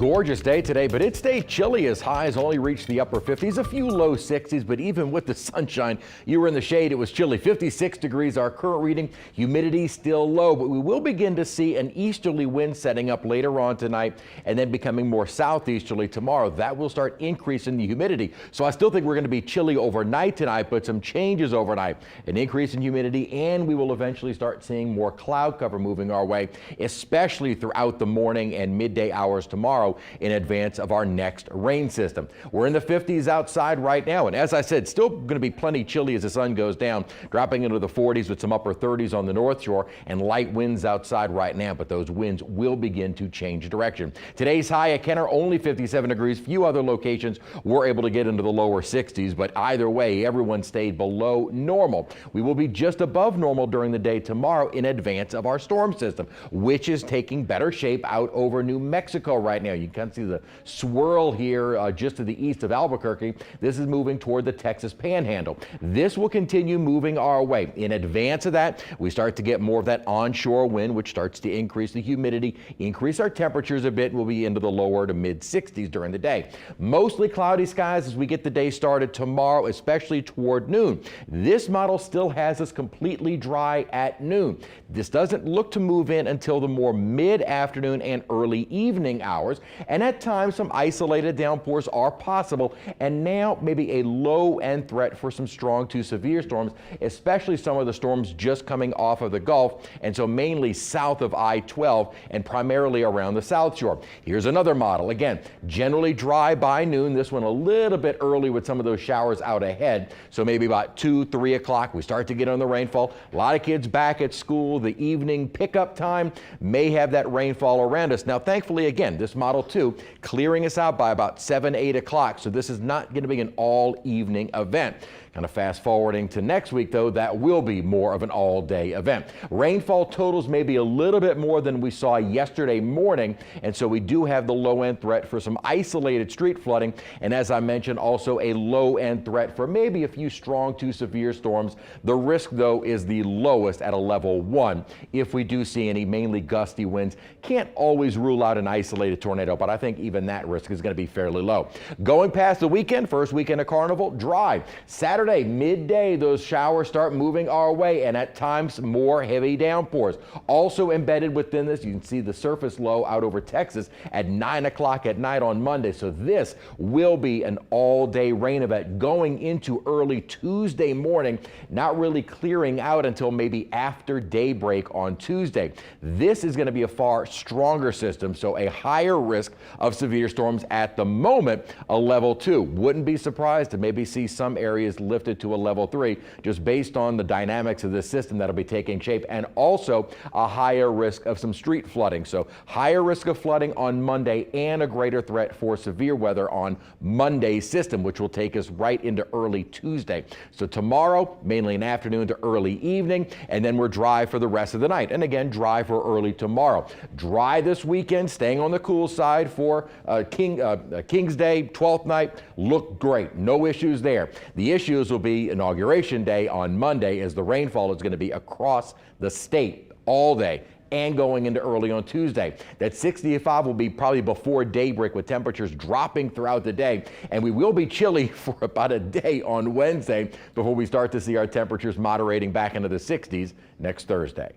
Gorgeous day today, but it stayed chilly as highs only reached the upper 50s, a few low 60s, but even with the sunshine, you were in the shade, it was chilly. 56 degrees, our current reading. Humidity still low, but we will begin to see an easterly wind setting up later on tonight and then becoming more southeasterly tomorrow. That will start increasing the humidity. So I still think we're going to be chilly overnight tonight, but some changes overnight. An increase in humidity, and we will eventually start seeing more cloud cover moving our way, especially throughout the morning and midday hours tomorrow in advance of our next rain system. We're in the 50s outside right now, and as I said, still going to be plenty chilly as the sun goes down, dropping into the 40s with some upper 30s on the north shore and light winds outside right now, but those winds will begin to change direction. Today's high at Kenner only 57 degrees. Few other locations were able to get into the lower 60s, but either way, everyone stayed below normal. We will be just above normal during the day tomorrow in advance of our storm system, which is taking better shape out over New Mexico right now. You can see the swirl here just to the east of Albuquerque. This is moving toward the Texas Panhandle. This will continue moving our way. In advance of that, we start to get more of that onshore wind, which starts to increase the humidity, increase our temperatures a bit. We'll be into the lower to mid 60s during the day. Mostly cloudy skies as we get the day started tomorrow, especially toward noon. This model still has us completely dry at noon. This doesn't look to move in until the more mid-afternoon and early evening hours. And at times some isolated downpours are possible, and now maybe a low end threat for some strong to severe storms, especially some of the storms just coming off of the Gulf, and so mainly south of I-12 and primarily around the South Shore. Here's another model. Again, generally dry by noon. This one a little bit early with some of those showers out ahead, so maybe about 2-3 o'clock we start to get on the rainfall. A lot of kids back at school. The evening pickup time may have that rainfall around us. Now thankfully, again, this model 2 clearing us out by about 7-8 o'clock, so this is not going to be an all evening event. Kind of fast forwarding to next week, though, that will be more of an all-day event. Rainfall totals may be a little bit more than we saw yesterday morning, and so we do have the low-end threat for some isolated street flooding, and as I mentioned, also a low-end threat for maybe a few strong to severe storms. The risk, though, is the lowest at a level 1. If we do see any mainly gusty winds, can't always rule out an isolated tornado, but I think even that risk is going to be fairly low. Going past the weekend, first weekend of Carnival, dry. Saturday, midday, those showers start moving our way, and at times more heavy downpours. Also embedded within this, you can see the surface low out over Texas at 9 o'clock at night on Monday. So this will be an all-day rain event going into early Tuesday morning, not really clearing out until maybe after daybreak on Tuesday. This is going to be a far stronger system, so a higher risk of severe storms at the moment, a level 2. Wouldn't be surprised to maybe see some areas lifted to a level 3 just based on the dynamics of this system that'll be taking shape, and also a higher risk of some street flooding. So higher risk of flooding on Monday and a greater threat for severe weather on Monday's system, which will take us right into early Tuesday. So tomorrow, mainly an afternoon to early evening, and then we're dry for the rest of the night. And again, dry for early tomorrow. Dry this weekend, staying on the cool side for King's Day, 12th night. Look great. No issues there. The issues will be Inauguration Day on Monday, as the rainfall is going to be across the state all day and going into early on Tuesday. That 65 will be probably before daybreak, with temperatures dropping throughout the day, and we will be chilly for about a day on Wednesday before we start to see our temperatures moderating back into the 60s next Thursday.